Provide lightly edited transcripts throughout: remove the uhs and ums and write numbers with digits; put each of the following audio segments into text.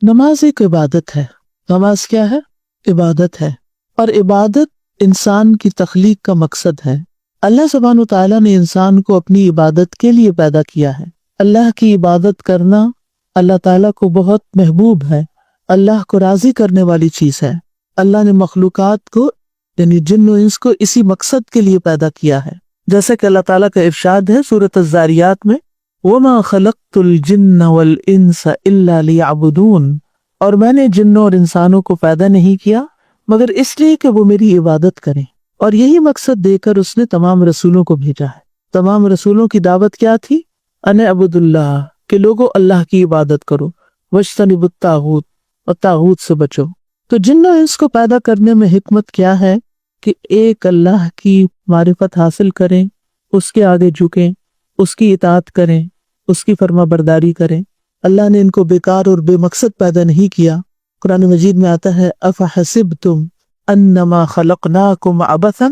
نماز ایک عبادت ہے۔ نماز کیا ہے؟ عبادت ہے، اور عبادت انسان کی تخلیق کا مقصد ہے۔ اللہ سبحانہ وتعالیٰ نے انسان کو اپنی عبادت کے لیے پیدا کیا ہے۔ اللہ کی عبادت کرنا اللہ تعالیٰ کو بہت محبوب ہے، اللہ کو راضی کرنے والی چیز ہے۔ اللہ نے مخلوقات کو یعنی جن و انس کو اسی مقصد کے لیے پیدا کیا ہے، جیسے کہ اللہ تعالیٰ کا ارشاد ہے سورۃ الذاریات میں، وَمَا خَلَقْتُ الْجِنَّ وَالْإِنسَ إِلَّا لِيَعْبُدُونَ، اور میں نے جنوں اور انسانوں کو پیدا نہیں کیا مگر اس لیے کہ وہ میری عبادت کریں۔ اور یہی مقصد دے کر اس نے تمام رسولوں کو بھیجا ہے۔ تمام رسولوں کی دعوت کیا تھی؟ ان اعبدوا اللہ، کہ لوگوں اللہ کی عبادت کرو، واجتنبوا الطاغوت، اور طاغوت سے بچو۔ تو جن و انس کو پیدا کرنے میں حکمت کیا ہے کہ ایک اللہ کی معرفت حاصل کریں، اس کے آگے جھکیں، اس کی اطاعت کریں، اس کی فرما برداری کریں۔ اللہ نے ان کو بیکار اور بے مقصد پیدا نہیں کیا۔ قرآن مجید میں آتا ہے افحسبتم انما خلقناکم عبثا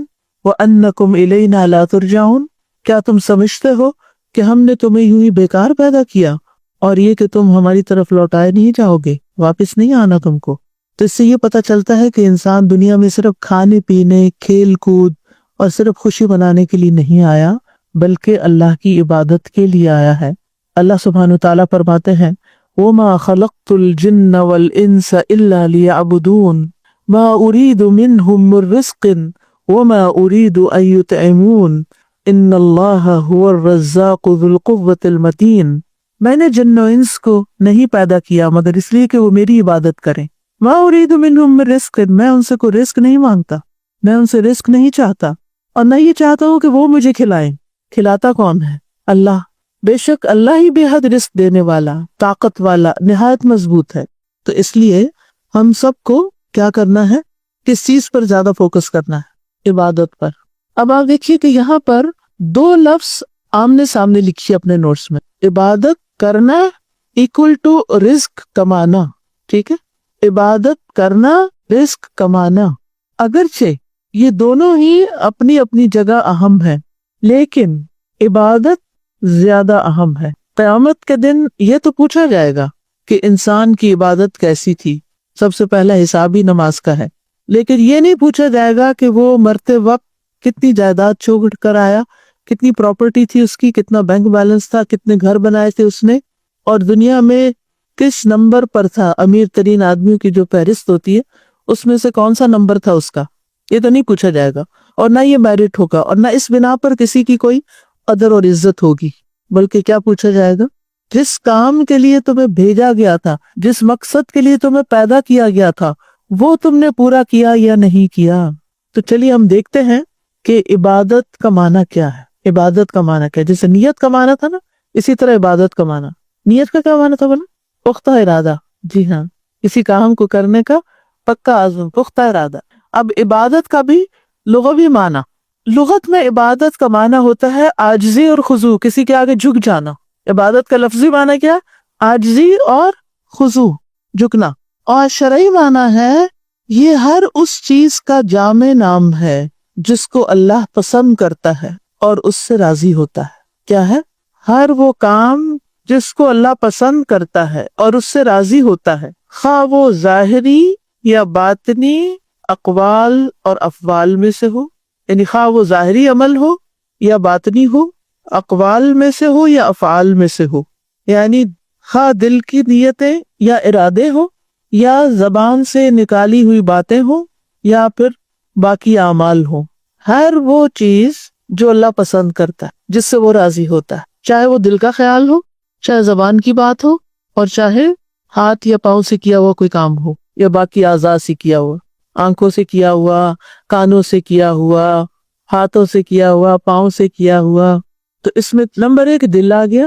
وانکم الینا لا ترجعون، کیا تم سمجھتے ہو کہ ہم نے تمہیں یوں ہی بیکار پیدا کیا اور یہ کہ تم ہماری طرف لوٹائے نہیں جاؤ گے، واپس نہیں آنا تم کو؟ تو اس سے یہ پتہ چلتا ہے کہ انسان دنیا میں صرف کھانے پینے، کھیل کود اور صرف خوشی منانے کے لیے نہیں آیا، بلکہ اللہ کی عبادت کے لیے آیا ہے۔ اللہ سبحانہ وتعالیٰ فرماتے ہیں وَمَا خَلَقْتُ الْجِنَّ وَالْإِنسَ إِلَّا لِيَعْبُدُونَ مَا أُرِيدُ مِنْهُمْ مِنْ رِزْقٍ وَمَا أُرِيدُ أَن يُطْعِمُونَ إِنَّ اللَّهَ هُوَ الرَّزَّاقُ ذُو الْقُوَّةِ الْمَتِينُ، میں نے جن و انس کو نہیں پیدا کیا مگر اس لیے کہ وہ میری عبادت کریں۔ مَا أُرِيدُ مِنْهُمْ مِنْ رِزْقٍ، میں ان سے کوئی رزق نہیں مانگتا، میں ان سے رزق نہیں چاہتا، اور نہ یہ چاہتا ہوں کہ وہ مجھے کھلائیں۔ کھلاتا کون ہے؟ اللہ۔ بے شک اللہ ہی بے حد رزق دینے والا، طاقت والا، نہایت مضبوط ہے۔ تو اس لیے ہم سب کو کیا کرنا ہے؟ کس چیز پر زیادہ فوکس کرنا ہے؟ عبادت پر۔ اب آپ دیکھیے کہ یہاں پر دو لفظ آمنے سامنے لکھیے اپنے نوٹس میں، عبادت کرنا ایکول ٹو رزق کمانا، ٹھیک ہے؟ عبادت کرنا، رزق کمانا، اگرچہ یہ دونوں ہی اپنی اپنی جگہ اہم ہیں، لیکن عبادت زیادہ اہم ہے۔ قیامت کے دن یہ تو پوچھا جائے گا کہ انسان کی عبادت کیسی تھی، سب سے پہلا حساب ہی نماز کا ہے، لیکن یہ نہیں پوچھا جائے گا کہ وہ مرتے وقت کتنی جائیداد چھوڑ کر آیا، کتنی پراپرٹی تھی اس کی، کتنا بینک بیلنس تھا، کتنے گھر بنائے تھے اس نے، اور دنیا میں کس نمبر پر تھا۔ امیر ترین آدمیوں کی جو فہرست ہوتی ہے اس میں سے کون سا نمبر تھا اس کا، یہ تو نہیں پوچھا جائے گا، اور نہ یہ میرٹ ہوگا، اور نہ اس بنا پر کسی کی کوئی قدر اور عزت ہوگی، بلکہ کیا پوچھا جائے گا؟ جس کام کے لیے تمہیں بھیجا گیا تھا، جس مقصد کے لیے تمہیں پیدا کیا گیا تھا، وہ تم نے پورا کیا یا نہیں کیا۔ تو چلیے ہم دیکھتے ہیں کہ عبادت کا معنی کیا ہے۔ عبادت کا معنی کیا ہے؟ جیسے نیت کا معنی تھا نا، اسی طرح عبادت کا معنی۔ نیت کا کیا معنی تھا بولا؟ پختہ ارادہ۔ جی ہاں، کسی کام کو کرنے کا پکا عزم، پختہ ارادہ۔ اب عبادت کا بھی لغوی معنی، لغت میں عبادت کا معنی ہوتا ہے عاجزی اور خضوع، کسی کے آگے جھک جانا۔ عبادت کا لفظی معنی کیا؟ عاجزی اور خضوع، جھکنا۔ اور شرعی معنی ہے یہ ہر اس چیز کا جامع نام ہے جس کو اللہ پسند کرتا ہے اور اس سے راضی ہوتا ہے۔ کیا ہے؟ ہر وہ کام جس کو اللہ پسند کرتا ہے اور اس سے راضی ہوتا ہے، خواہ وہ ظاہری یا باطنی اقوال اور افعال میں سے ہو، یعنی خواہ وہ ظاہری عمل ہو یا باطنی ہو، اقوال میں سے ہو یا افعال میں سے ہو، یعنی خواہ دل کی نیتیں یا ارادے ہو، یا زبان سے نکالی ہوئی باتیں ہوں، یا پھر باقی اعمال ہوں۔ ہر وہ چیز جو اللہ پسند کرتا ہے، جس سے وہ راضی ہوتا ہے، چاہے وہ دل کا خیال ہو، چاہے زبان کی بات ہو، اور چاہے ہاتھ یا پاؤں سے کیا ہوا کوئی کام ہو، یا باقی اعضاء سے کیا ہوا، آنکھوں سے کیا ہوا، کانوں سے کیا ہوا، ہاتھوں سے کیا ہوا، پاؤں سے کیا ہوا۔ تو اس میں نمبر 1 دل آ گیا،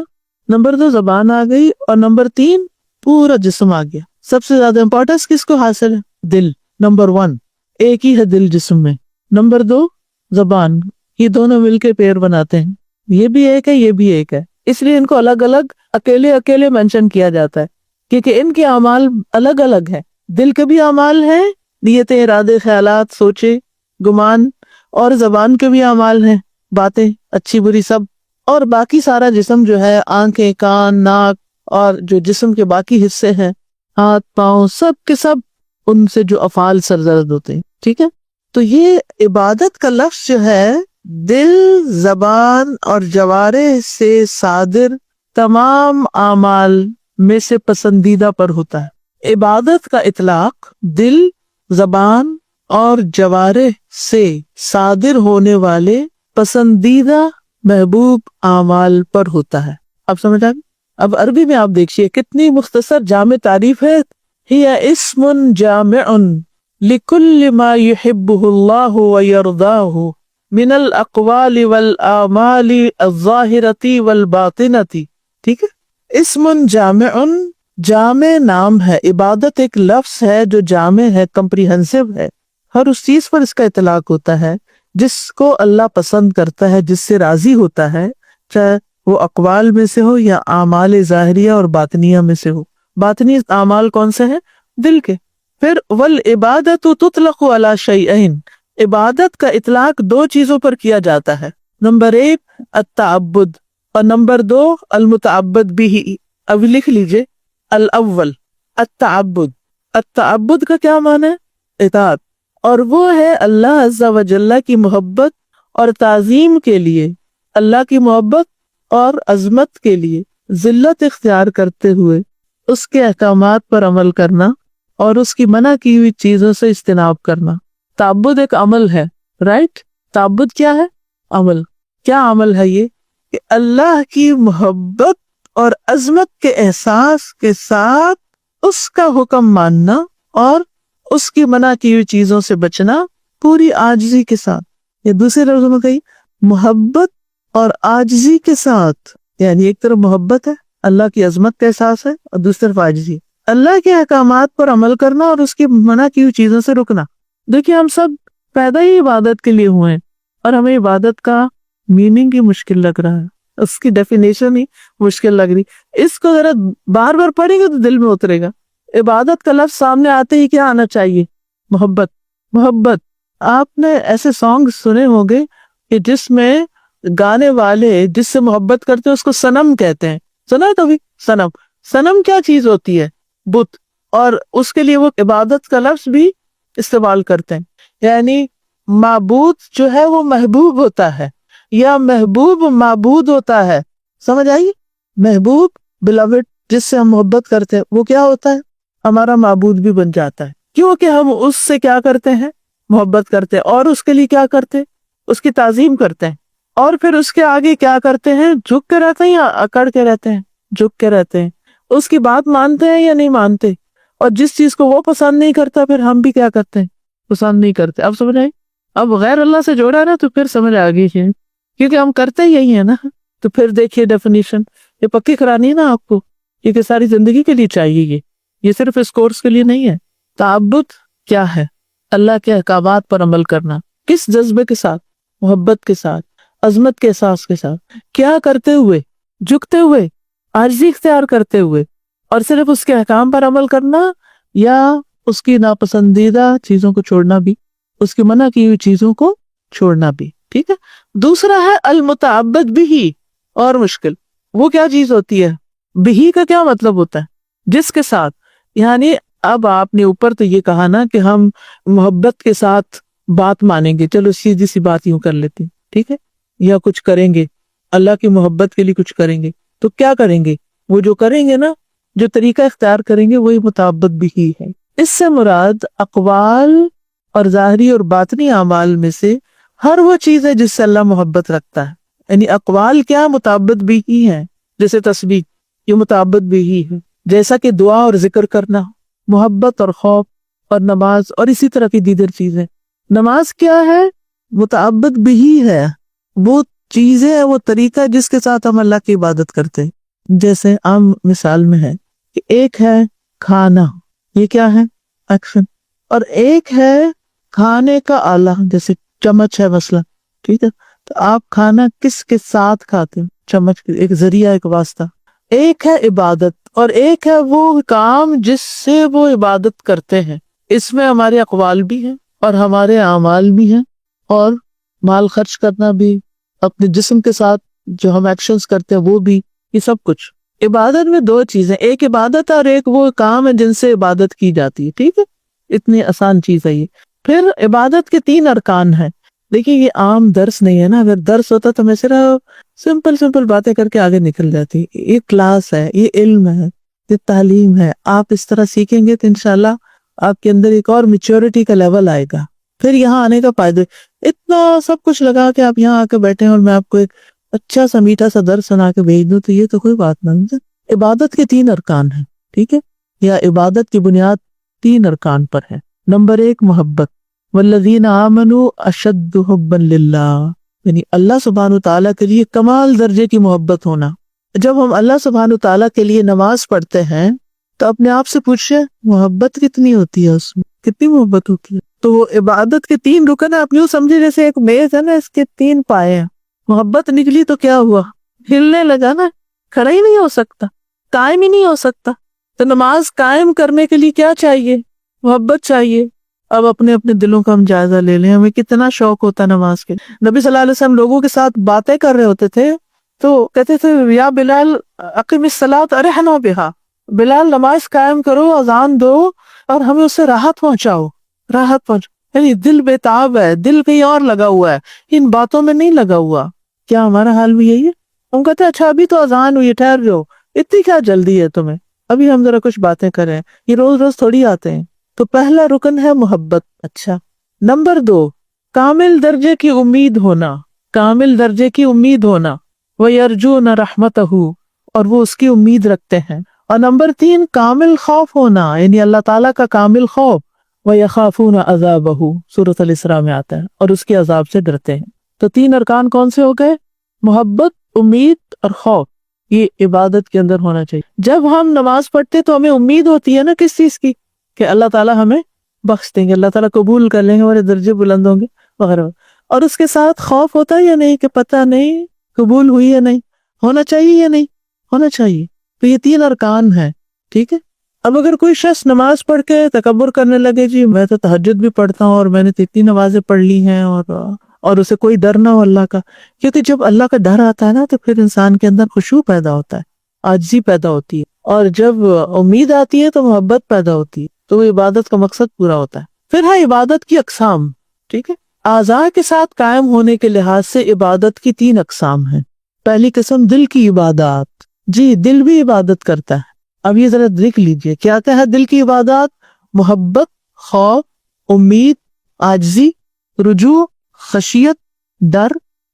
نمبر 2 زبان آ گئی، اور نمبر 3 پورا جسم آ گیا۔ سب سے زیادہ امپورٹنس کس کو حاصل ہے؟ دل، نمبر 1 ایک ہی ہے دل جسم میں، نمبر 2 زبان، یہ دونوں مل کے پیر بناتے ہیں، یہ بھی ایک ہے، یہ بھی ایک ہے، اس لیے ان کو الگ الگ اکیلے اکیلے مینشن کیا جاتا ہے، کیونکہ ان کے اعمال الگ الگ ہیں۔ دل کے بھی اعمال ہیں، نیتیں، ارادے، خیالات، سوچے، گمان، اور زبان کے بھی اعمال ہیں، باتیں اچھی بری سب، اور باقی سارا جسم جو ہے، آنکھیں، کان، ناک، اور جو جسم کے باقی حصے ہیں، ہاتھ پاؤں سب کے سب ان سے جو افعال سرزد ہوتے ہیں، ٹھیک ہے؟ تو یہ عبادت کا لفظ جو ہے دل، زبان اور جوارح سے صادر تمام اعمال میں سے پسندیدہ پر ہوتا ہے۔ عبادت کا اطلاق دل، زبان اور جوارح سے صادر ہونے والے پسندیدہ محبوب اعمال پر ہوتا ہے۔ اب سمجھ آ گئی؟ اب عربی میں آپ دیکھیے کتنی مختصر جامع تعریف ہے، ہی اسم جامع لکل ما یحبہ اللہ ویرضاہ من الاقوال والاعمال الظاہرۃ والباطنۃ، ٹھیک ہے؟ اسم جامع، جامع نام ہے، عبادت ایک لفظ ہے جو جامع ہے، کمپریہنسو ہے، ہر اس چیز پر اس کا اطلاق ہوتا ہے جس کو اللہ پسند کرتا ہے، جس سے راضی ہوتا ہے، چاہے وہ اقوال میں سے ہو یا اعمال ظاہریہ اور باطنیہ میں سے ہو۔ باطنی اعمال کون سے ہیں؟ دل کے۔ پھر والعبادۃ تطلق علی شیئین، عبادت کا اطلاق دو چیزوں پر کیا جاتا ہے، نمبر 1 التعبد اور نمبر 2 المتعبد بھی۔ اب لکھ لیجئے، الاول التعبد، التعبد کا کیا معنی ہے؟ اطاعت، اور وہ ہے اللہ عز و جل کی محبت اور تعظیم کے لیے، اللہ کی محبت اور عظمت کے لیے ذلت اختیار کرتے ہوئے اس کے احکامات پر عمل کرنا اور اس کی منع کی ہوئی چیزوں سے اجتناب کرنا۔ تعبد ایک عمل ہے، رائٹ؟ تعبد کیا ہے؟ عمل۔ کیا عمل ہے یہ؟ کہ اللہ کی محبت اور عظمت کے احساس کے ساتھ اس کا حکم ماننا اور اس کی منع کی ہوئی چیزوں سے بچنا پوری عاجزی کے ساتھ، یا دوسرے لفظوں میں کہی محبت اور عاجزی کے ساتھ، یعنی ایک طرف محبت ہے، اللہ کی عظمت کا احساس ہے، اور دوسری طرف عاجزی، اللہ کے احکامات پر عمل کرنا اور اس کی منع کی ہوئی چیزوں سے رکنا۔ دیکھیے ہم سب پیدا ہی عبادت کے لیے ہوئے ہیں، اور ہمیں عبادت کا میننگ ہی مشکل لگ رہا ہے، اس کی ڈیفینیشن ہی مشکل لگ رہی۔ اس کو ذرا بار بار پڑھیں گے تو دل میں اترے گا۔ عبادت کا لفظ سامنے آتے ہی کیا آنا چاہیے؟ محبت۔ محبت، آپ نے ایسے سانگ سنے ہوں گے کہ جس میں گانے والے جس سے محبت کرتے ہیں اس کو صنم کہتے ہیں، سنا ہے کبھی؟ صنم، صنم کیا چیز ہوتی ہے؟ بت، اور اس کے لیے وہ عبادت کا لفظ بھی استعمال کرتے ہیں، یعنی معبود جو ہے وہ محبوب ہوتا ہے یا محبوب معبود ہوتا ہے، سمجھ آئیے؟ محبوب beloved جس سے ہم محبت کرتے ہیں وہ کیا ہوتا ہے؟ ہمارا معبود بھی بن جاتا ہے، کیونکہ ہم اس سے کیا کرتے ہیں؟ محبت کرتے ہیں، اور اس کے لیے کیا کرتے ہیں؟ اس کی تعظیم کرتے ہیں، اور پھر اس کے آگے کیا کرتے ہیں؟ جھک کے رہتے ہیں یا اکڑ کے رہتے ہیں؟ جھک کے رہتے ہیں۔ اس کی بات مانتے ہیں یا نہیں مانتے؟ اور جس چیز کو وہ پسند نہیں کرتا پھر ہم بھی کیا کرتے ہیں؟ پسند نہیں کرتے۔ اب سمجھ آئی؟ اب غیر اللہ سے جوڑا نا تو پھر سمجھ آ گئی ہے، کیونکہ ہم کرتے یہی ہیں نا۔ تو پھر دیکھیے ڈیفینیشن، یہ پکی کرانی ہے نا آپ کو، کیونکہ ساری زندگی کے لیے چاہیے، یہ صرف اس کورس کے لیے نہیں ہے۔ تعبد کیا ہے؟ اللہ کے احکامات پر عمل کرنا، کس جذبے کے ساتھ؟ محبت کے ساتھ، عظمت کے احساس کے ساتھ، کیا کرتے ہوئے؟ جھکتے ہوئے، عاجزی اختیار کرتے ہوئے، اور صرف اس کے احکام پر عمل کرنا یا اس کی ناپسندیدہ چیزوں کو چھوڑنا بھی، اس کی منع کی ہوئی چیزوں کو چھوڑنا بھی، ٹھیک ہے؟ دوسرا ہے المتعبد بھی، اور مشکل۔ وہ کیا چیز ہوتی ہے؟ بھی کا کیا مطلب ہوتا ہے؟ جس کے ساتھ، یعنی اب آپ نے اوپر تو یہ کہا نا کہ ہم محبت کے ساتھ بات مانیں گے، چلو سیدھی سی بات یوں کر لیتے ہیں، ٹھیک ہے؟ یا کچھ کریں گے اللہ کی محبت کے لیے، کچھ کریں گے تو کیا کریں گے؟ وہ جو کریں گے نا، جو طریقہ اختیار کریں گے وہی متعبد بھی ہے۔ اس سے مراد اقوال اور ظاہری اور باطنی اعمال میں سے ہر وہ چیز ہے جس سے اللہ محبت رکھتا ہے، یعنی اقوال کیا؟ متعبد بھی ہی ہیں، جیسے تسبیح یہ متعبد بھی ہی ہے، جیسا کہ دعا اور ذکر کرنا، محبت اور خوف اور نماز اور اسی طرح کی دیگر چیزیں۔ نماز کیا ہے؟ متعبد بھی ہی ہے، وہ چیزیں ہیں، وہ طریقہ ہے جس کے ساتھ ہم اللہ کی عبادت کرتے ہیں۔ جیسے عام مثال میں ہے کہ ایک ہے کھانا، یہ کیا ہے؟ ایکشن، اور ایک ہے کھانے کا آلہ، جیسے چمچ ہے مثلا، ٹھیک ہے؟ تو آپ کھانا کس کے ساتھ کھاتے ہیں؟ چمچ، ایک ذریعہ، ایک واسطہ۔ ایک ہے عبادت اور ایک ہے وہ کام جس سے وہ عبادت کرتے ہیں، اس میں ہمارے اقوال بھی ہیں اور ہمارے اعمال بھی ہیں، اور مال خرچ کرنا بھی، اپنے جسم کے ساتھ جو ہم ایکشنز کرتے ہیں وہ بھی، یہ سب کچھ۔ عبادت میں دو چیزیں، ایک عبادت اور ایک وہ کام ہے جن سے عبادت کی جاتی ہے، ٹھیک ہے، اتنی آسان چیز ہے یہ۔ پھر عبادت کے 3 ارکان ہیں۔ دیکھیے یہ عام درس نہیں ہے نا، اگر درس ہوتا تو میں صرف سمپل باتیں کر کے آگے نکل جاتی۔ یہ کلاس ہے، یہ علم ہے، یہ تعلیم ہے، آپ اس طرح سیکھیں گے تو انشاءاللہ آپ کے اندر ایک اور میچورٹی کا لیول آئے گا، پھر یہاں آنے کا فائدہ۔ اتنا سب کچھ لگا کے آپ یہاں آ کے بیٹھے ہیں اور میں آپ کو ایک اچھا سا میٹھا سا درس سنا کے بھیج دوں تو یہ تو کوئی بات نہیں۔ عبادت کے 3 ارکان ہیں، ٹھیک ہے، یا عبادت کی بنیاد 3 ارکان پر ہے۔ نمبر 1 محبت، والذین آمنوا اشد حبا للہ، یعنی اللہ سبحانہ وتعالیٰ کے لیے کمال درجے کی محبت ہونا۔ جب ہم اللہ سبحانہ وتعالیٰ کے لیے نماز پڑھتے ہیں تو اپنے آپ سے پوچھیں محبت کتنی ہوتی ہے، اس میں کتنی محبت ہوتی ہے۔ تو وہ عبادت کے 3 رکن ہیں، آپ یوں سمجھے جیسے ایک میز ہے نا، اس کے 3 پائے ہیں۔ محبت نکلی تو کیا ہوا، ہلنے لگا نا، کھڑا ہی نہیں ہو سکتا، قائم ہی نہیں ہو سکتا۔ تو نماز قائم کرنے کے لیے کیا چاہیے، محبت چاہیے۔ اب اپنے اپنے دلوں کا ہم جائزہ لے لیں، ہمیں کتنا شوق ہوتا ہے نماز کے۔ نبی صلی اللہ علیہ وسلم لوگوں کے ساتھ باتیں کر رہے ہوتے تھے تو کہتے تھے یا بلال اقم الصلاۃ ارحنا بہا، بلال نماز قائم کرو، اذان دو اور ہمیں اس سے راحت پہنچاؤ، راحت پہنچاؤ۔ یعنی دل بے تاب ہے، دل کہیں اور لگا ہوا ہے، ان باتوں میں نہیں لگا ہوا۔ کیا ہمارا حال بھی یہی ہے؟ ہم کہتے ہیں اچھا ابھی تو اذان ہوئی، ٹھہر جاؤ، اتنی کیا جلدی ہے تمہیں، ابھی ہم ذرا کچھ باتیں کریں۔ یہ روز روز تھوڑی آتے ہیں۔ تو پہلا رکن ہے محبت۔ اچھا، نمبر 2 کامل درجے کی امید ہونا، کامل درجے کی امید ہونا، وَيَرْجُونَ رَحْمَتَهُ، اور وہ اس کی امید رکھتے ہیں۔ اور نمبر 3 کامل خوف ہونا، یعنی اللہ تعالیٰ کا کامل خوف، وَيَخَافُونَ عَذَابَهُ، سورۃ الاسراء میں آتا ہے، اور اس کے عذاب سے ڈرتے ہیں۔ تو 3 ارکان کون سے ہو گئے، محبت، امید اور خوف، یہ عبادت کے اندر ہونا چاہیے۔ جب ہم نماز پڑھتے تو ہمیں امید ہوتی ہے نا کس چیز کی، کہ اللہ تعالیٰ ہمیں بخش دیں گے، اللہ تعالیٰ قبول کر لیں گے، ہمارے درجے بلند ہوں گے وغیرہ۔ اور اس کے ساتھ خوف ہوتا ہے یا نہیں، کہ پتہ نہیں قبول ہوئی یا نہیں، ہونا چاہیے یا نہیں ہونا چاہیے۔ تو یہ 3 ارکان ہیں، ٹھیک ہے۔ اب اگر کوئی شخص نماز پڑھ کے تکبر کرنے لگے، جی میں تو تہجد بھی پڑھتا ہوں اور میں نے تو اتنی نمازیں پڑھ لی ہیں، اور اسے کوئی ڈر نہ ہو اللہ کا، کیونکہ جب اللہ کا ڈر آتا ہے نا تو پھر انسان کے اندر خشوع پیدا ہوتا ہے، عاجزی پیدا ہوتی ہے، اور جب امید آتی ہے تو محبت پیدا ہوتی ہے، تو وہ عبادت کا مقصد پورا ہوتا ہے۔ پھر ہے عبادت کی اقسام، ٹھیک ہے۔ اعضاء کے ساتھ قائم ہونے کے لحاظ سے عبادت کی 3 اقسام ہیں۔ پہلی قسم دل کی عبادات، جی دل بھی عبادت کرتا ہے۔ اب یہ ذرا دیکھ لیجئے کیا کیا ہے دل کی عبادات، محبت، خوف، امید، عاجزی، رجوع، خشیت، ڈر،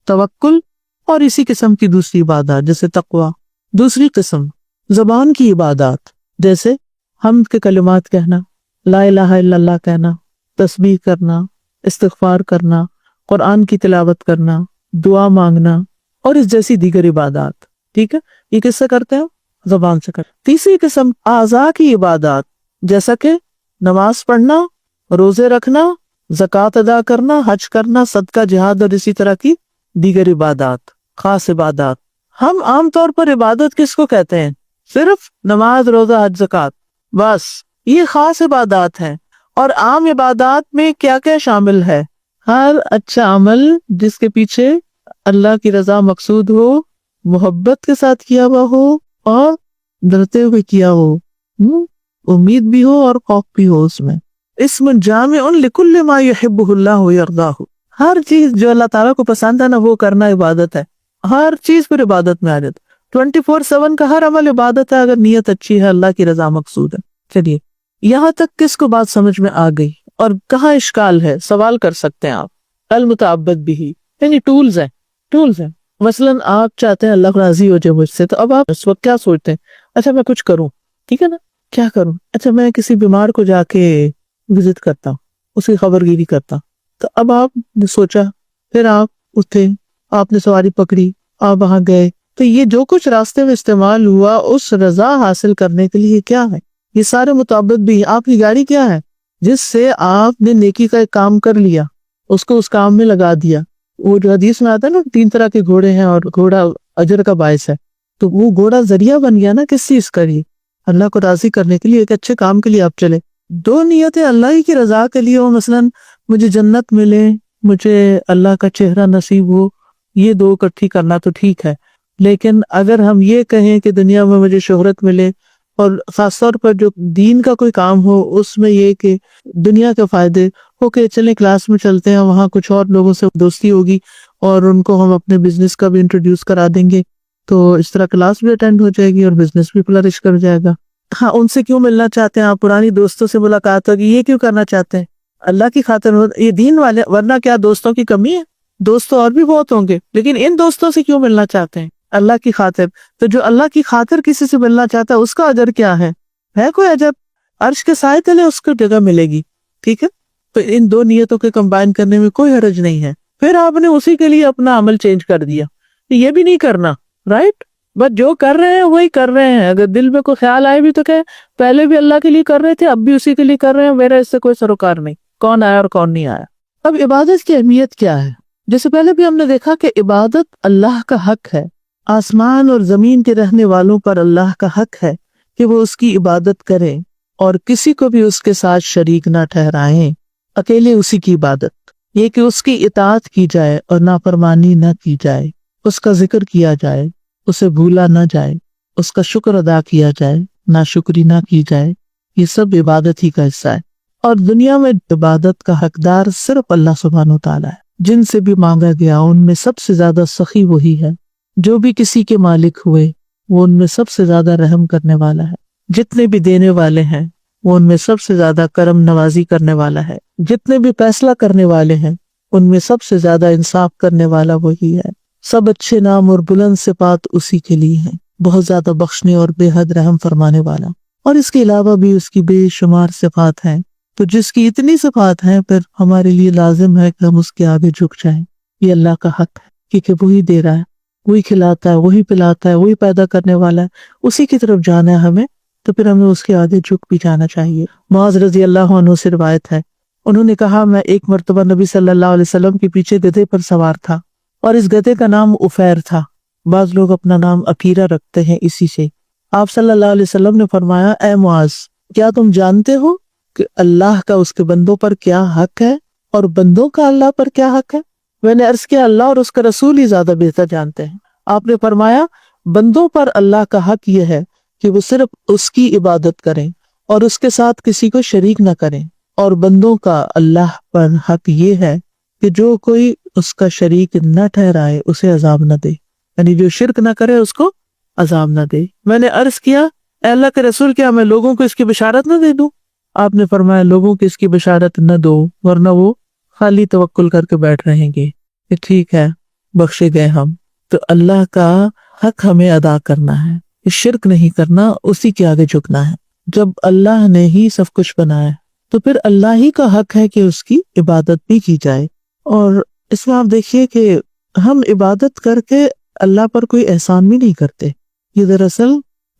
توکل، اور اسی قسم کی دوسری عبادات جیسے تقوی۔ دوسری قسم زبان کی عبادات، جیسے حمد کے کلمات کہنا، لا الہ الا اللہ کہنا، تسبیح کرنا، استغفار کرنا، قرآن کی تلاوت کرنا، دعا مانگنا، اور اس جیسی دیگر عبادات، ٹھیک ہے۔ یہ کس سے کرتے ہیں، زبان سے کرتے ہیں۔ تیسری قسم اعضاء کی عبادات، جیسا کہ نماز پڑھنا، روزے رکھنا، زکوٰۃ ادا کرنا، حج کرنا، صدقہ، جہاد، اور اسی طرح کی دیگر عبادات، خاص عبادات۔ ہم عام طور پر عبادت کس کو کہتے ہیں، صرف نماز، روزہ، حج، زکوٰۃ، بس یہ خاص عبادات ہیں۔ اور عام عبادات میں کیا کیا شامل ہے، ہر اچھا عمل جس کے پیچھے اللہ کی رضا مقصود ہو، محبت کے ساتھ کیا ہوا ہو، اور ڈرتے ہوئے کیا ہو، امید بھی ہو اور خوف بھی ہو، اس میں اسم جامع لکل ما یحبہ اللہ ویرضاہ، ہر چیز جو اللہ تعالیٰ کو پسند ہے نا وہ کرنا عبادت ہے، ہر چیز پر عبادت میں آ جاتا۔ 24/7 کا ہر عمل عبادت ہے اگر نیت اچھی ہے، اللہ کی رضا مقصود ہے۔ چلیے یہاں تک کس کو بات سمجھ میں آ گئی، اور کہاں اشکال ہے، سوال کر سکتے ہیں آپ۔ المتعبد بھی، یعنی ٹولز ہیں۔ مثلاً آپ چاہتے ہیں اللہ راضی ہو جائے مجھ سے، تو اب آپ اس وقت کیا سوچتے ہیں، اچھا میں کچھ کروں، ٹھیک ہے نا، کیا کروں، اچھا میں کسی بیمار کو جا کے وزٹ کرتا ہوں، اس کی خبر گیری کرتا ہوں۔ تو اب آپ نے سوچا، پھر آپ اٹھے، آپ نے سواری پکڑی، آپ وہاں گئے، تو یہ جو کچھ راستے میں استعمال ہوا اس رضا حاصل کرنے کے لیے کیا ہے، یہ سارے متعبد بھی ہیں۔ آپ کی گاڑی کیا ہے، جس سے آپ نے نیکی کا ایک کام کر لیا، اس کو اس کام میں لگا دیا۔ وہ جو حدیث میں آتا ہے نا 3 طرح کے گھوڑے ہیں اور گھوڑا اجر کا باعث ہے، تو وہ گھوڑا ذریعہ بن گیا نا کس چیز کا، اللہ کو راضی کرنے کے لیے، ایک اچھے کام کے لیے آپ چلے۔ 2 نیتیں اللہ ہی کی رضا کے لیے ہو، مثلاً مجھے جنت ملے، مجھے اللہ کا چہرہ نصیب ہو، یہ 2 اکٹھی کرنا تو ٹھیک ہے۔ لیکن اگر ہم یہ کہیں کہ دنیا میں مجھے شہرت ملے، اور خاص طور پر جو دین کا کوئی کام ہو اس میں یہ کہ دنیا کے فائدے ہو کہ چلیں کلاس میں چلتے ہیں، وہاں کچھ اور لوگوں سے دوستی ہوگی اور ان کو ہم اپنے بزنس کا بھی انٹروڈیوس کرا دیں گے، تو اس طرح کلاس بھی اٹینڈ ہو جائے گی اور بزنس بھی فلرش کر جائے گا۔ ہاں، ان سے کیوں ملنا چاہتے ہیں آپ؟ پرانی دوستوں سے ملاقات ہوگی، یہ کیوں کرنا چاہتے ہیں؟ اللہ کی خاطر یہ دین والے، ورنہ کیا دوستوں کی کمی ہے؟ دوست تو اور بھی بہت ہوں گے، لیکن ان دوستوں سے کیوں ملنا چاہتے ہیں؟ اللہ کی خاطر۔ تو جو اللہ کی خاطر کسی سے ملنا چاہتا ہے اس کا اجر کیا ہے کوئی اجر؟ عرش کے سائے تلے اس کو جگہ ملے گی، ٹھیک ہے؟ تو ان دو نیتوں کے کمبائن کرنے میں کوئی حرج نہیں ہے۔ پھر آپ نے اسی کے لیے اپنا عمل چینج کر دیا، یہ بھی نہیں کرنا، رائٹ؟ بس جو کر رہے ہیں وہی کر رہے ہیں۔ اگر دل میں کوئی خیال آئے بھی تو کہ پہلے بھی اللہ کے لیے کر رہے تھے، اب بھی اسی کے لیے کر رہے ہیں، میرا اس سے کوئی سروکار نہیں، کون آیا اور کون نہیں آیا۔ اب عبادت کی اہمیت کیا ہے؟ جیسے پہلے بھی ہم نے دیکھا کہ عبادت اللہ کا حق ہے، آسمان اور زمین کے رہنے والوں پر اللہ کا حق ہے کہ وہ اس کی عبادت کریں اور کسی کو بھی اس کے ساتھ شریک نہ ٹھہرائیں، اکیلے اسی کی عبادت، یہ کہ اس کی اطاعت کی جائے اور نافرمانی نہ کی جائے، اس کا ذکر کیا جائے، اسے بھولا نہ جائے، اس کا شکر ادا کیا جائے، ناشکری نہ کی جائے، یہ سب عبادت ہی کا حصہ ہے۔ اور دنیا میں عبادت کا حقدار صرف اللہ سبحانہ و تعالیٰ ہے۔ جن سے بھی مانگا گیا ان میں سب سے زیادہ سخی وہی ہے، جو بھی کسی کے مالک ہوئے وہ ان میں سب سے زیادہ رحم کرنے والا ہے، جتنے بھی دینے والے ہیں وہ ان میں سب سے زیادہ کرم نوازی کرنے والا ہے، جتنے بھی فیصلہ کرنے والے ہیں ان میں سب سے زیادہ انصاف کرنے والا وہی ہے۔ سب اچھے نام اور بلند صفات اسی کے لیے ہیں، بہت زیادہ بخشنے اور بے حد رحم فرمانے والا۔ اور اس کے علاوہ بھی اس کی بے شمار صفات ہیں، تو جس کی اتنی صفات ہیں پھر ہمارے لیے لازم ہے کہ ہم اس کے آگے جھک جائیں۔ یہ اللہ کا حق ہے، کیونکہ وہی دے رہا ہے، وہی کھلاتا ہے، وہی پلاتا ہے، وہی پیدا کرنے والا ہے، اسی کی طرف جانا ہے ہمیں، تو پھر ہمیں اس کے آگے جھک بھی جانا چاہیے۔ معاذ رضی اللہ عنہ سے روایت ہے، انہوں نے کہا میں ایک مرتبہ نبی صلی اللہ علیہ وسلم کے پیچھے گدھے پر سوار تھا، اور اس گدھے کا نام عفیر تھا، بعض لوگ اپنا نام عقیرہ رکھتے ہیں اسی سے۔ آپ صلی اللہ علیہ وسلم نے فرمایا، اے معاذ، کیا تم جانتے ہو کہ اللہ کا اس کے بندوں پر کیا حق ہے اور بندوں کا اللہ پر کیا حق ہے؟ میں نے عرض کیا، اللہ اور اس کا رسول ہی زیادہ بہتر جانتے ہیں۔ آپ نے فرمایا، بندوں پر اللہ کا حق یہ ہے کہ وہ صرف اس کی عبادت کریں اور اس کے ساتھ کسی کو شریک نہ کریں، اور بندوں کا اللہ پر حق یہ ہے کہ جو کوئی اس کا شریک نہ ٹھہرائے اسے عذاب نہ دے، یعنی جو شرک نہ کرے اس کو عذاب نہ دے۔ میں نے عرض کیا، اے اللہ کے رسول، کیا میں لوگوں کو اس کی بشارت نہ دے دوں؟ آپ نے فرمایا، لوگوں کی اس کی بشارت نہ دو ورنہ وہ خالی توکل کر کے بیٹھ رہیں گے کہ ٹھیک ہے بخشے گئے ہم۔ تو اللہ کا حق ہمیں ادا کرنا ہے، شرک نہیں کرنا، اسی کے آگے جھکنا ہے۔ جب اللہ نے ہی سب کچھ بنایا تو پھر اللہ ہی کا حق ہے کہ اس کی عبادت بھی کی جائے۔ اور اس میں آپ دیکھیے کہ ہم عبادت کر کے اللہ پر کوئی احسان بھی نہیں کرتے، یہ دراصل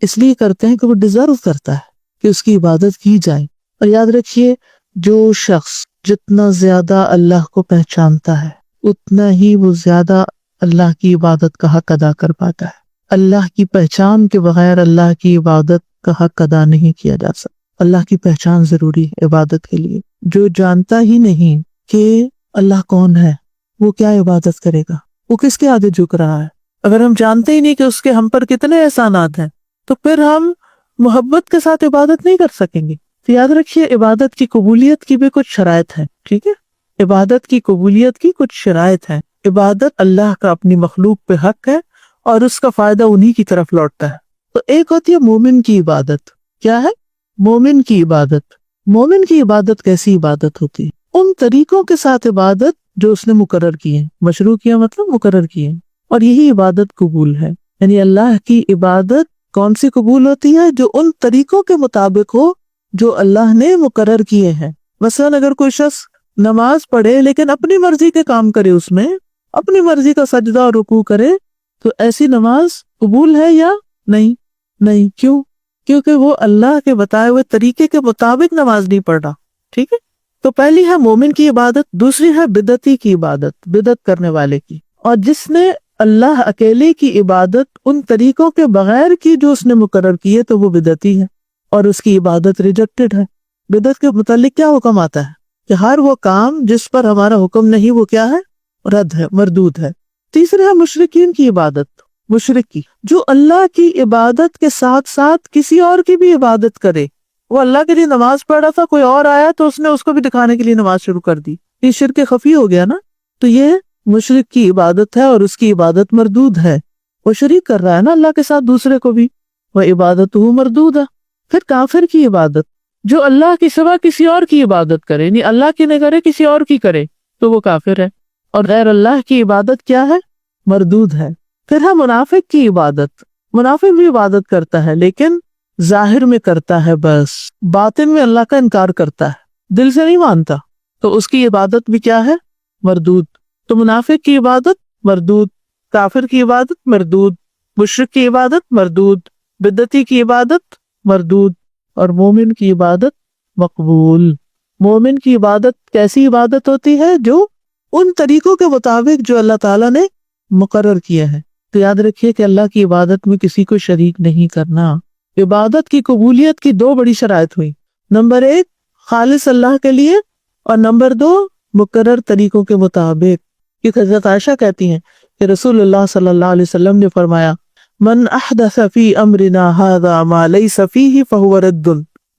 اس لیے کرتے ہیں کہ وہ ڈیزرو کرتا ہے کہ اس کی عبادت کی جائے۔ اور یاد رکھیے، جو شخص جتنا زیادہ اللہ کو پہچانتا ہے اتنا ہی وہ زیادہ اللہ کی عبادت کا حق ادا کر پاتا ہے۔ اللہ کی پہچان کے بغیر اللہ کی عبادت کا حق ادا نہیں کیا جا سکتا۔ اللہ کی پہچان ضروری ہے عبادت کے لیے۔ جو جانتا ہی نہیں کہ اللہ کون ہے وہ کیا عبادت کرے گا؟ وہ کس کے آگے جھک رہا ہے؟ اگر ہم جانتے ہی نہیں کہ اس کے ہم پر کتنے احسانات ہیں تو پھر ہم محبت کے ساتھ عبادت نہیں کر سکیں گے۔ تو یاد رکھیے، عبادت کی قبولیت کی بھی کچھ شرائط ہیں، ٹھیک ہے؟ عبادت کی قبولیت کی کچھ شرائط ہیں۔ عبادت اللہ کا اپنی مخلوق پہ حق ہے اور اس کا فائدہ انہی کی طرف لوٹتا ہے۔ تو ایک ہوتی ہے مومن کی عبادت۔ کیا ہے مومن کی عبادت؟ مومن کی عبادت کیسی عبادت ہوتی ہے؟ ان طریقوں کے ساتھ عبادت جو اس نے مقرر کی ہیں، مشروع کیا مطلب مقرر کی ہیں، اور یہی عبادت قبول ہے۔ یعنی اللہ کی عبادت کون سی قبول ہوتی ہے؟ جو ان طریقوں کے مطابق ہو جو اللہ نے مقرر کیے ہیں۔ مثلا اگر کوئی شخص نماز پڑھے لیکن اپنی مرضی کے کام کرے، اس میں اپنی مرضی کا سجدہ اور رکوع کرے، تو ایسی نماز قبول ہے یا نہیں؟ نہیں۔ کیوں؟ کیونکہ وہ اللہ کے بتائے ہوئے طریقے کے مطابق نماز نہیں پڑھ رہا، ٹھیک ہے؟ تو پہلی ہے مومن کی عبادت، دوسری ہے بدعتی کی عبادت، بدعت کرنے والے کی۔ اور جس نے اللہ اکیلے کی عبادت ان طریقوں کے بغیر کی جو اس نے مقرر کی ہے تو وہ بدعتی ہے اور اس کی عبادت ریجیکٹڈ ہے۔ بدعت کے متعلق کیا حکم آتا ہے کہ ہر وہ کام جس پر ہمارا حکم نہیں وہ کیا ہے؟ رد ہے، مردود ہے۔ تیسرے ہے مشرکین کی عبادت۔ مشرک کی، جو اللہ کی عبادت کے ساتھ ساتھ کسی اور کی بھی عبادت کرے. وہ اللہ کے لیے نماز پڑھ رہا تھا، کوئی اور آیا تو اس نے اس کو بھی دکھانے کے لیے نماز شروع کر دی. یہ شرک خفی ہو گیا نا. تو یہ مشرک کی عبادت ہے اور اس کی عبادت مردود ہے. وہ شریک کر رہا ہے نا اللہ کے ساتھ دوسرے کو بھی. وہ عبادت مردود ہے. پھر کافر کی عبادت، جو اللہ کی سوا کسی اور کی عبادت کرے، یعنی اللہ کی نہ کرے کسی اور کی کرے، تو وہ کافر ہے. اور غیر اللہ کی عبادت کیا ہے؟ مردود ہے. پھر ہے منافق کی عبادت. منافق بھی عبادت کرتا ہے لیکن ظاہر میں کرتا ہے، بس باطن میں اللہ کا انکار کرتا ہے، دل سے نہیں مانتا، تو اس کی عبادت بھی کیا ہے؟ مردود. تو منافق کی عبادت مردود، کافر کی عبادت مردود، مشرک کی عبادت مردود، بدعتی کی عبادت مردود، اور مومن کی عبادت مقبول. مومن کی عبادت کیسی عبادت ہوتی ہے؟ جو ان طریقوں کے مطابق جو اللہ تعالیٰ نے مقرر کیا ہے. تو یاد رکھیے کہ اللہ کی عبادت میں کسی کو شریک نہیں کرنا. عبادت کی قبولیت کی دو بڑی شرائط ہوئی. نمبر 1 خالص اللہ کے لیے، اور نمبر 2 مقرر طریقوں کے مطابق. کہ حضرت عائشہ کہتی ہیں کہ رسول اللہ صلی اللہ علیہ وسلم نے فرمایا من احدث فی امرنا ھذا ما لیس فیہ فہو رد.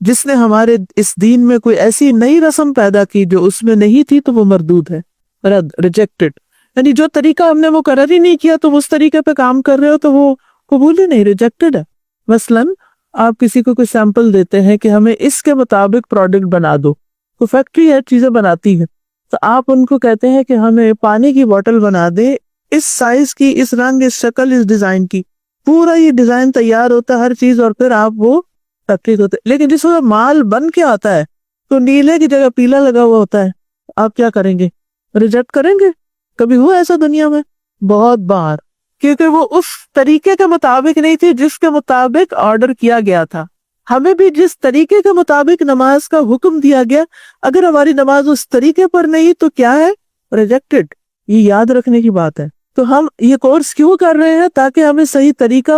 جس نے ہمارے اس دین میں کوئی ایسی نئی رسم پیدا کی جو اس میں نہیں تھی تو وہ مردود ہے، رد، ریجیکٹڈ. یعنی جو طریقہ ہم نے مقرر ہی نہیں کیا تو اس طریقے پہ کام کر رہے ہو تو وہ قبول ہی نہیں، ریجیکٹڈ ہے. مثلاً آپ کسی کو کوئی سیمپل دیتے ہیں کہ ہمیں اس کے مطابق پروڈکٹ بنا دو، کوئی فیکٹری ہے چیزیں بناتی ہے، تو آپ ان کو کہتے ہیں کہ ہمیں پانی کی بوتل بنا دے اس سائز کی، اس رنگ، اس شکل، اس ڈیزائن کی. پورا یہ ڈیزائن تیار ہوتا ہے ہر چیز، اور پھر آپ وہ فیکٹری ہوتے. لیکن جس وقت مال بن کے آتا ہے تو نیلے کی جگہ پیلا لگا ہوا ہوتا ہے، آپ کیا کریں گے؟ ریجیکٹ کریں گے؟ کبھی ہوا ایسا دنیا میں؟ بہت بار. کیونکہ وہ اس طریقے کے مطابق نہیں تھی جس کے مطابق آرڈر کیا گیا تھا. ہمیں بھی جس طریقے کے مطابق نماز کا حکم دیا گیا، اگر ہماری نماز اس طریقے پر نہیں تو کیا ہے؟ ریجیکٹڈ. یہ یاد رکھنے کی بات ہے. تو ہم یہ کورس کیوں کر رہے ہیں؟ تاکہ ہمیں صحیح طریقہ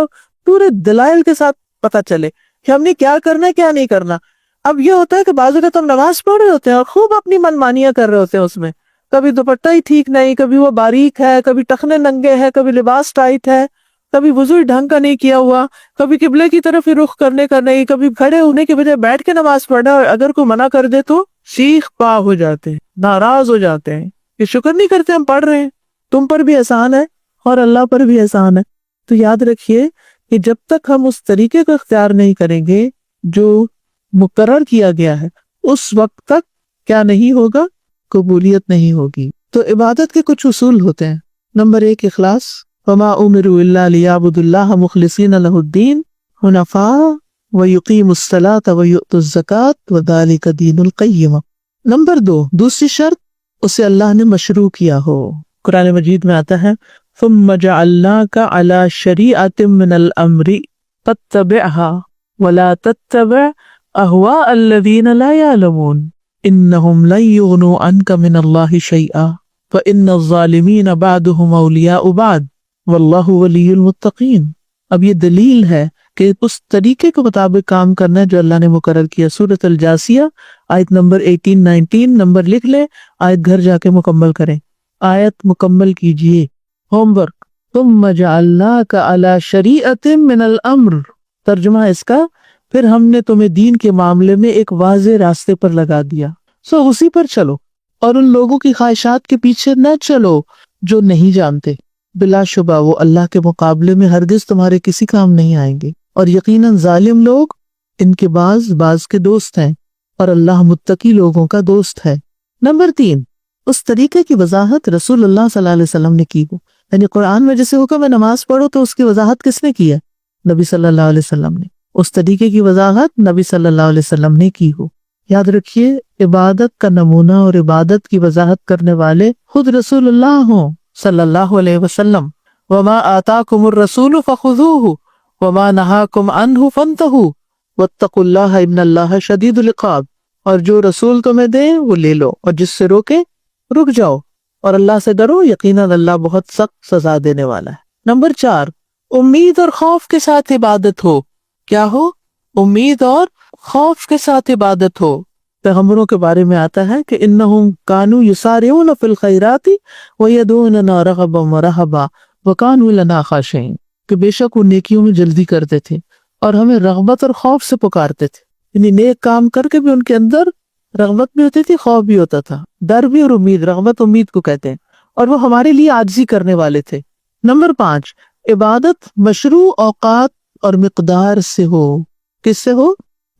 پورے دلائل کے ساتھ پتہ چلے کہ ہم نے کیا کرنا ہے کیا نہیں کرنا. اب یہ ہوتا ہے کہ بعض اوقات ہم نماز پڑھ رہے ہوتے ہیں اور خوب اپنی منمانیاں کر رہے ہوتے ہیں اس میں. کبھی دوپٹہ ہی ٹھیک نہیں، کبھی وہ باریک ہے، کبھی ٹخنے ننگے ہے، کبھی لباس ٹائٹ ہے، کبھی وضو ڈھنگ کا نہیں کیا ہوا، کبھی قبلے کی طرف ہی رخ کرنے کا نہیں، کبھی کھڑے ہونے کے بجائے بیٹھ کے نماز پڑھنا. اور اگر کوئی منع کر دے تو چیخ پا ہو جاتے ہیں، ناراض ہو جاتے ہیں کہ شکر نہیں کرتے ہم پڑھ رہے ہیں. تم پر بھی احسان ہے اور اللہ پر بھی احسان ہے. تو یاد رکھیے کہ جب تک ہم اس طریقے کو اختیار نہیں کریں گے جو مقرر کیا گیا ہے، اس وقت تک کیا نہیں ہوگا؟ قبولیت نہیں ہوگی. تو عبادت کے کچھ اصول ہوتے ہیں. نمبر 1 اخلاص. وما امروا الا ليعبدوا الله مخلصين له الدين حنفاء ويقيموا الصلاة ويؤتوا الزكاة وذلك دين القيمة. نمبر 2 دوسری شرط، اسے اللہ نے مشروع کیا ہو. قرآن مجید میں آتا ہے ثم جعلناك على شريعة من الامر فاتبعها ولا تتبع اهواء الذين لا يعلمون انهم لن يغنوا عنك من الله شيئا فان الظالمين بعضهم اولیاء بعض واللہ ولی المتقین. اب یہ دلیل ہے کہ اس طریقے کے مطابق کام کرنا ہے جو اللہ نے مقرر کیا. سورۃ الجاثیہ آیت نمبر 18-19 نمبر لکھ لیں، آیت گھر جا کے مکمل کریں. آیت مکمل کیجئے. Home work. ثم جعلناک علی شریعۃ من الامر. ترجمہ اس کا، پھر ہم نے تمہیں دین کے معاملے میں ایک واضح راستے پر لگا دیا، سو اسی پر چلو اور ان لوگوں کی خواہشات کے پیچھے نہ چلو جو نہیں جانتے. بلا شبہ وہ اللہ کے مقابلے میں ہرگز تمہارے کسی کام نہیں آئیں گے، اور یقیناً ظالم لوگ ان کے بعض کے دوست ہیں، اور اللہ متقی لوگوں کا دوست ہے. نمبر 3 اس طریقے کی وضاحت رسول اللہ صلی اللہ علیہ وسلم نے کی ہو. یعنی قرآن میں جیسے حکم ہے نماز پڑھو تو اس کی وضاحت کس نے کی ہے؟ نبی صلی اللہ علیہ وسلم نے. اس طریقے کی وضاحت نبی صلی اللہ علیہ وسلم نے کی ہو. یاد رکھیے عبادت کا نمونہ اور عبادت کی وضاحت کرنے والے خود رسول اللہ ہوں صلی اللہ علیہ وسلم. وما آتاکم الرسول فخذوہ وما نہاکم عنہ فانتہوا واتقوا اللہ ان اللہ شدید العقاب. اور جو رسول تمہیں دے وہ لے لو، اور جس سے روکے رک جاؤ، اور اللہ سے ڈرو، یقیناً اللہ بہت سخت سزا دینے والا ہے. نمبر 4 امید اور خوف کے ساتھ عبادت ہو. کیا ہو؟ امید اور خوف کے ساتھ عبادت ہو. پیغمبروں کے بارے میں آتا ہے کہ انہم کانوا یسارعون فی الخیرات ویدعوننا رغبا ورہبا وکانوا لنا خاشعین. کہ بے شک وہ نیکیوں میں جلدی کرتے تھے اور ہمیں رغبت اور خوف سے پکارتے تھے. یعنی نیک کام کر کے بھی ان کے اندر رغبت بھی ہوتی تھی، خوف بھی ہوتا تھا، ڈر بھی اور امید. رغبت امید کو کہتے ہیں. اور وہ ہمارے لیے عاجزی کرنے والے تھے. نمبر 5، عبادت مشروع اوقات اور مقدار سے ہو. کس سے ہو؟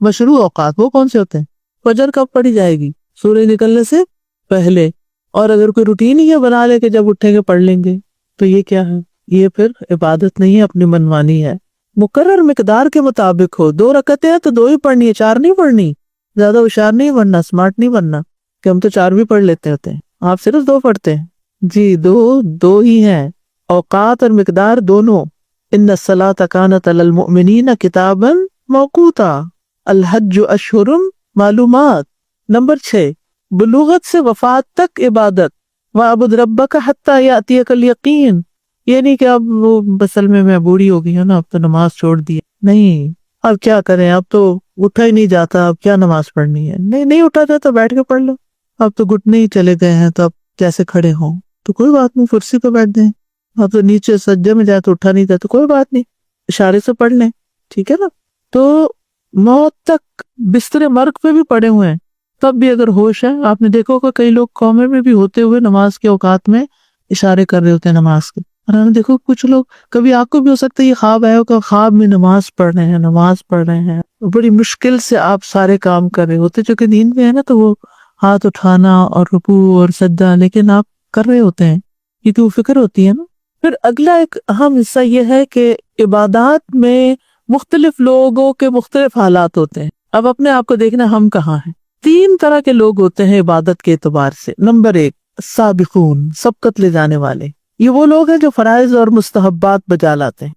مشروع اوقات. وہ کون سے ہوتے ہیں؟ فجر کب پڑھی جائے گی؟ سورج نکلنے سے پہلے. اور اگر کوئی روٹین ہی بنا لے کہ جب اٹھیں گے پڑھ لیں گے، تو یہ کیا ہے؟ یہ پھر عبادت نہیں ہے، اپنی منمانی ہے. مقرر مقدار کے مطابق ہو. 2 رکعتیں ہیں تو 2 ہی پڑھنی ہے، 4 نہیں پڑھنی. زیادہ ہوشیار نہیں بننا، اسمارٹ نہیں بننا کہ ہم تو 4 بھی پڑھ لیتے ہوتے ہیں. آپ صرف 2 پڑھتے ہیں. جی، دو ہی ہیں. اوقات اور مقدار دونوں. ان الصلاۃ کانت علی المؤمنین کتابا موقوتا. الحج اشہر معلومات. نمبر 6، بلوغت سے وفات تک عبادت. وَاعْبُدْ رَبَّكَ حَتَّى يَأْتِيَكَ الْيَقِينُ. یہ نہیں کہ اب وہ بسل میں بوڑھی ہو گئی ہوں نا، اب تو نماز چھوڑ دی. نہیں، اب کیا کریں، اب تو اٹھا ہی نہیں جاتا، اب کیا نماز پڑھنی ہے. نہیں اٹھا جاتا، بیٹھ کے پڑھ لو. اب تو گھٹنے ہی چلے گئے ہیں، تو اب کیسے کھڑے ہوں؟ تو کوئی بات نہیں، کرسی پہ بیٹھ دیں. اب تو نیچے سجدے میں جائے تو اٹھا نہیں جاتا، کوئی بات نہیں، اشارے سے پڑھ لیں. ٹھیک ہے نا؟ تو موت تک بستر مرگ پہ بھی پڑے ہوئے ہیں، تب بھی اگر ہوش ہے. آپ نے دیکھو کہ کئی لوگ قومے میں بھی ہوتے ہوئے نماز کے اوقات میں اشارے کر رہے ہوتے ہیں نماز کے. اور ہم دیکھو کچھ لوگ، کبھی آپ کو بھی ہو سکتا ہے یہ خواب آئے ہو کہ خواب میں نماز پڑھ رہے ہیں. بڑی مشکل سے آپ سارے کام کر رہے ہوتے، جو کہ نیند میں ہے نا، تو وہ ہاتھ اٹھانا اور رکوع اور سجدہ، لیکن آپ کر رہے ہوتے ہیں، یہ تو فکر ہوتی ہے نا. پھر اگلا ایک اہم حصہ یہ ہے کہ عبادات میں مختلف لوگوں کے مختلف حالات ہوتے ہیں. اب اپنے آپ کو دیکھنا ہم کہاں ہیں. 3 طرح کے لوگ ہوتے ہیں عبادت کے اعتبار سے. نمبر 1، سابقون، سبقت لے جانے والے. یہ وہ لوگ ہیں جو فرائض اور مستحبات بجا لاتے ہیں.